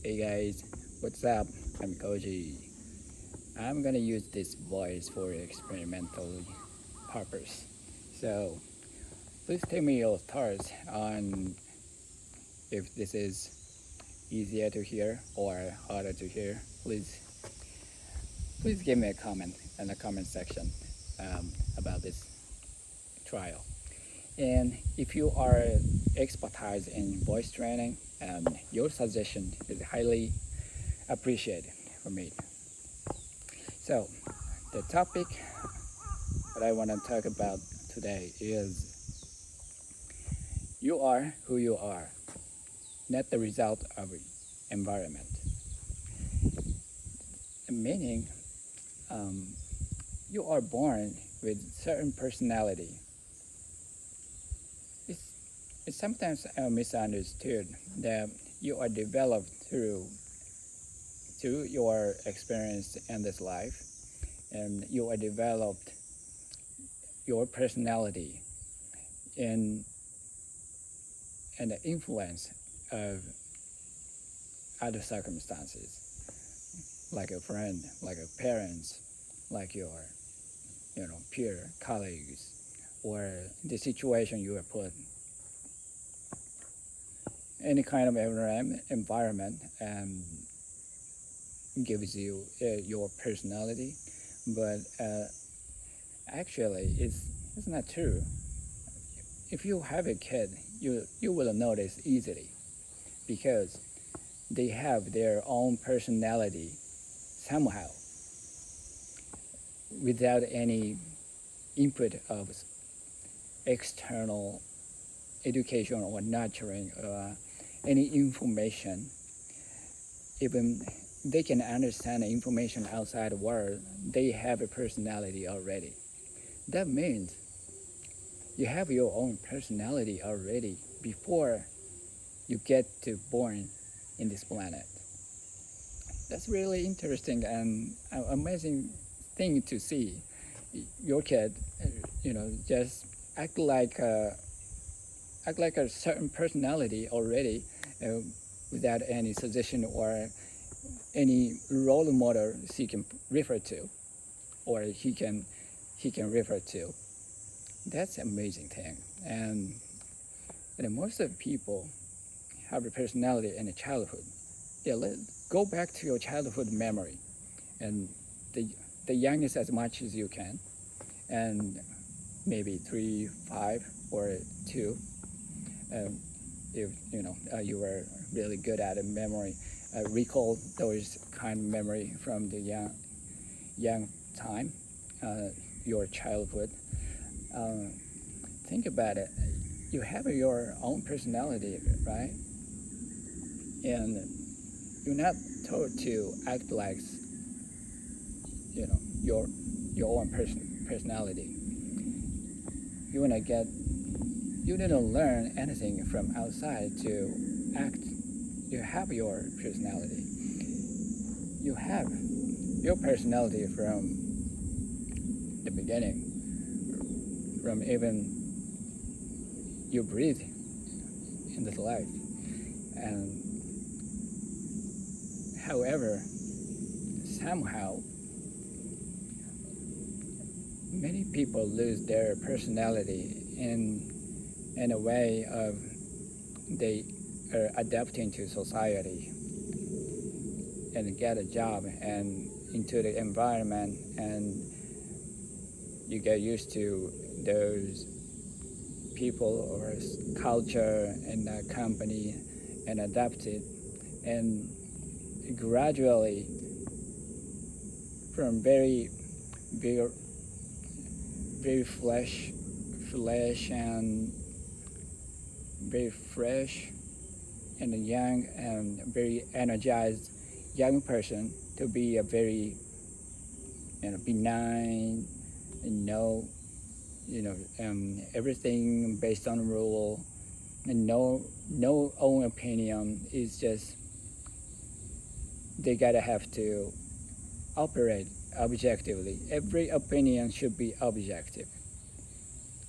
Hey guys, what's up? I'm Koji. I'm gonna use this voice for experimental purpose. So please tell me your thoughts on if this is easier to hear or harder to hear. Please give me a comment in the comment section about this trial. And if you are expertise in voice training, your suggestion is highly appreciated for me. So the topic that I want to talk about today is you are who you are, not the result of environment. Meaning, um, you are born with certain personality. It's, it's sometimes misunderstood that you are developed through your experience in this life, and you are developed your personality in and the influence of other circumstances, like a friend, like a parents, like your peer colleagues, or the situation you are put. Any kind of environment gives you your personality, but actually it's not true. If you have a kid, you will notice easily because they have their own personality somehow without any input of external education or nurturing or any information. Even they can understand the information outside the world, they have a personality already. That means you have your own personality already before you get to born in this planet. That's really interesting and amazing thing to see. Your kid, just act like act like a certain personality already, uh, without any suggestion or any role model she can refer to, or he can refer to. That's an amazing thing. And most of the people have a personality in a childhood. Yeah, go back to your childhood memory, and the the youngest as much as you can, and maybe 3, 5, or 2. Um, if you were really good at a memory, recall those kind of memory from the young time, your childhood. Uh, think about it. You have your own personality, right? And you're not told to act like you know your your own personality. You wanna get you didn't learn anything from outside to act. You have your personality. You have your personality from the beginning, from even you breathe in this life. And however, somehow many people lose their personality in a way of they are adapting to society and get a job and into the environment, and you get used to those people or culture in that company and adapt it, and gradually from very very flesh and very fresh and young and very energized young person to be a very benign and everything based on rule, and no own opinion. Is just they gotta have to operate objectively. Every opinion should be objective.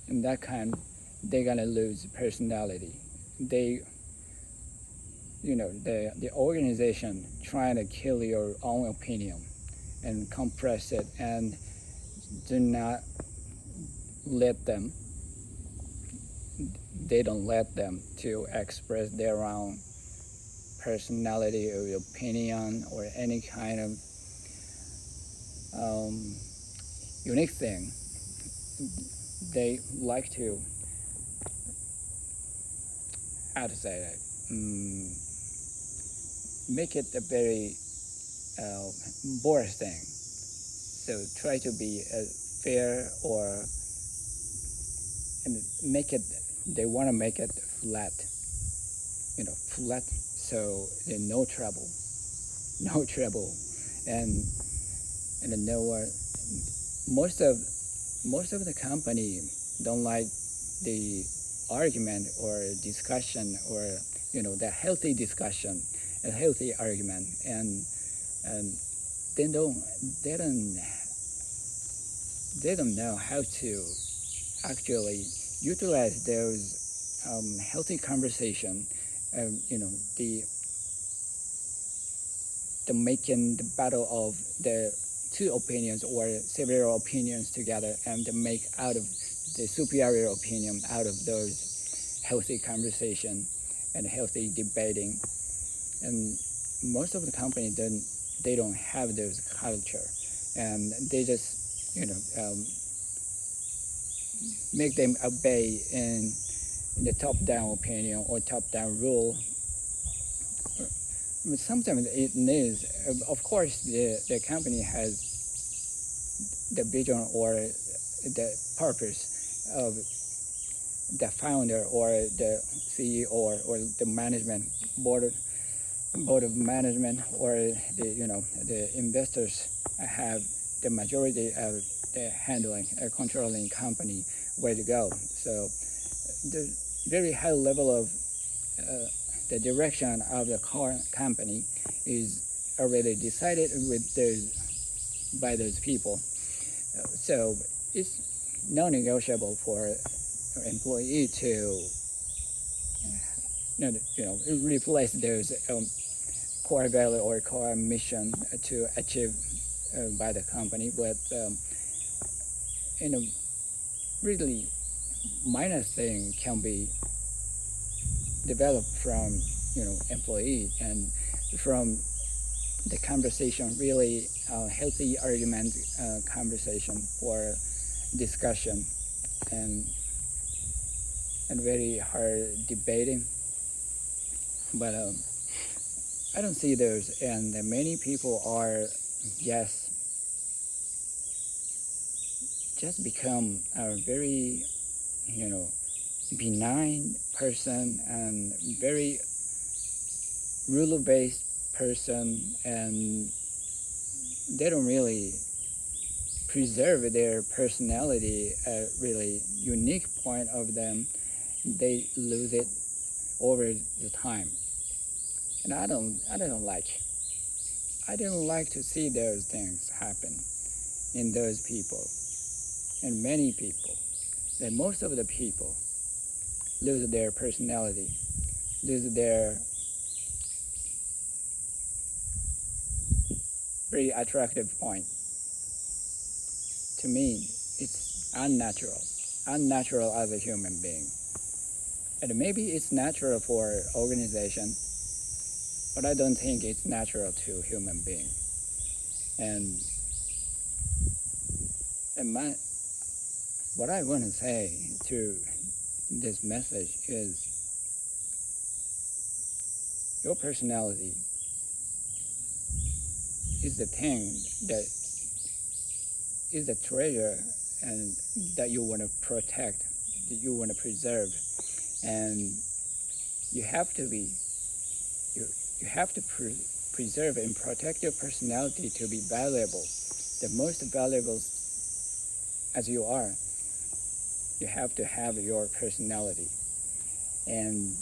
And that kind, they're gonna lose personality. They the organization trying to kill your own opinion and compress it, and do not let them they don't let them to express their own personality or opinion or any kind of unique thing. They like to, how to say that, make it a very boring thing. So try to be fair, or and make it. They want to make it flat, flat. So there's no trouble, no trouble, and no. Most of the company don't like the argument or discussion, or the healthy discussion, a healthy argument, and they don't they don't they don't know how to actually utilize those healthy conversation. The making the battle of the two opinions or several opinions together, and to make out of the superior opinion out of those healthy conversation and healthy debating. And most of the companies they don't have those culture, and they just make them obey in the top-down opinion or top-down rule. But sometimes it is, of course, the company has the vision or the purpose of the founder or the CEO or the management board of management, or the investors have the majority of the handling controlling company where to go. So the very high level of the direction of the car company is already decided by those people. So it's non-negotiable for employee to replace those core value or core mission to achieve by the company. But really minor thing can be developed from employee, and from the conversation, really healthy argument conversation for discussion, and very hard debating. But I don't see those, and many people are just become a very benign person and very rule-based person, and they don't really preserve their personality, a really unique point of them. They lose it over the time, and I don't like to see those things happen in those people, and many people. And most of the people lose their personality, lose their very attractive point. To me, it's unnatural as a human being. And maybe it's natural for organization, but I don't think it's natural to human being. And what I want to say to this message is, your personality is the thing that is the treasure, and that you want to protect, that you want to preserve, and you have to preserve and protect your personality to be valuable, the most valuable as you are. You have to have your personality. And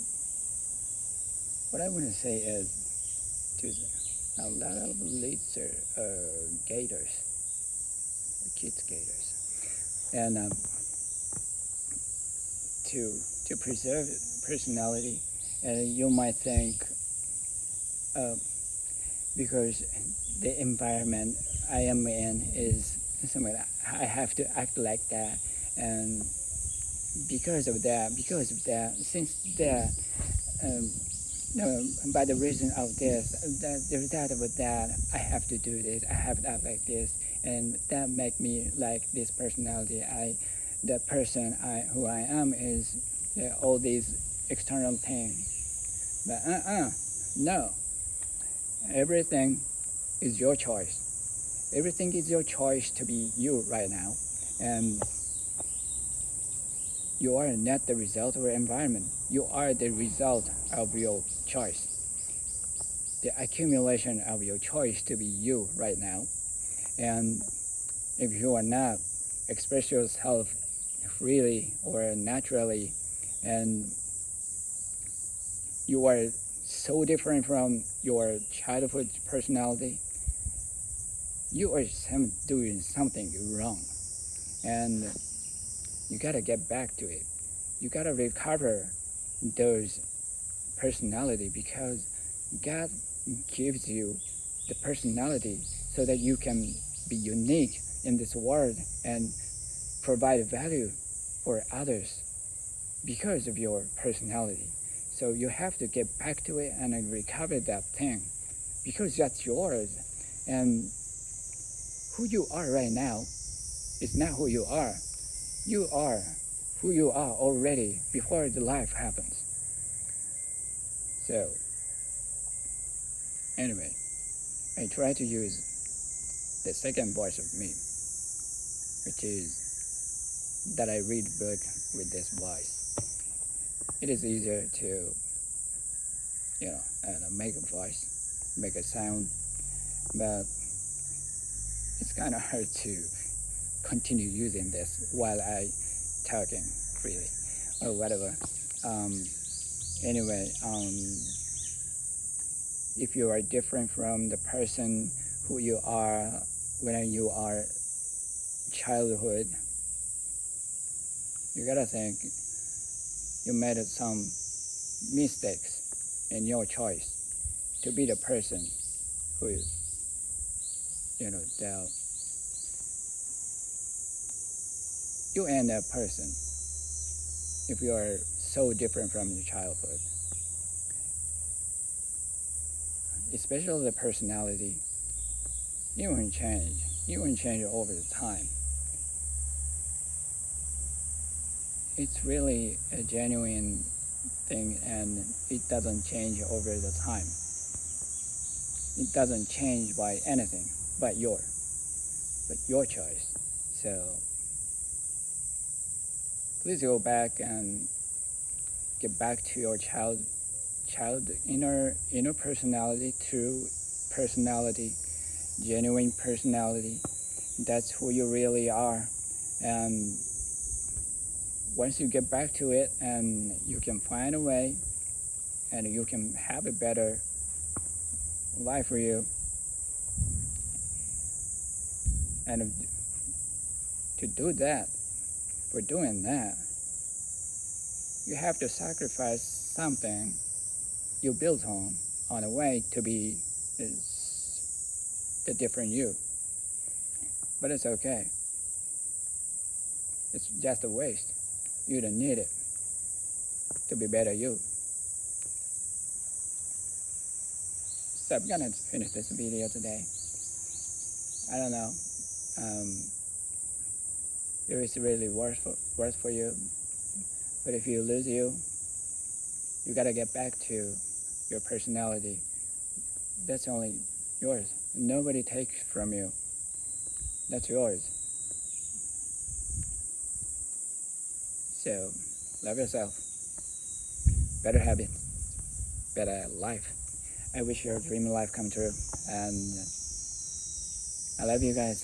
what I want to say is, to a lot of kids gators, and to preserve personality. And you might think uh, because the environment I am in is something that I have to act like that, and because of that, since that, um, no, by the reason of this, that there's that about that, I have to do this, I have to act like this, and that make me like this personality. The person who I am is all these external things. But no, everything is your choice. Everything is your choice to be you right now, and you are not the result of your environment. You are the result of your choice. The accumulation of your choice to be you right now. And if you are not express yourself freely or naturally, and you are so different from your childhood personality, you are doing something wrong. And you gotta get back to it. You gotta recover those personality, because God gives you the personality so that you can be unique in this world and provide value for others because of your personality. So you have to get back to it and recover that thing, because that's yours. And who you are right now is not who you are. You are who you are already before the life happens. So anyway, I try to use the second voice of me, which is that I read book with this voice. It is easier to, make a voice, make a sound, but it's kind of hard to continue using this while I talking freely or whatever. Um, anyway, if you are different from the person who you are when you are childhood, you gotta think you made some mistakes in your choice to be the person who, you and that person if you are so different from your childhood, especially the personality. You won't change. You won't change over the time. It's really a genuine thing, and it doesn't change over the time. It doesn't change by anything but your choice. So please go back and get back to your child inner personality, true personality, genuine personality. That's who you really are. And once you get back to it, and you can find a way, and you can have a better life for you. And to do that, for doing that, you have to sacrifice something you built on a way to be the different you. But it's okay. It's just a waste. You don't need it to be better you. So I'm gonna finish this video today. I don't know if it's really worth for you, but if you lose you gotta get back to your personality. That's only yours. Nobody takes from you. That's yours. So love yourself. Better habits, better life. I wish your dream life come true, and I love you guys.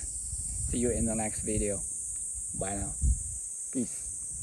See you in the next video. Bye now. Peace.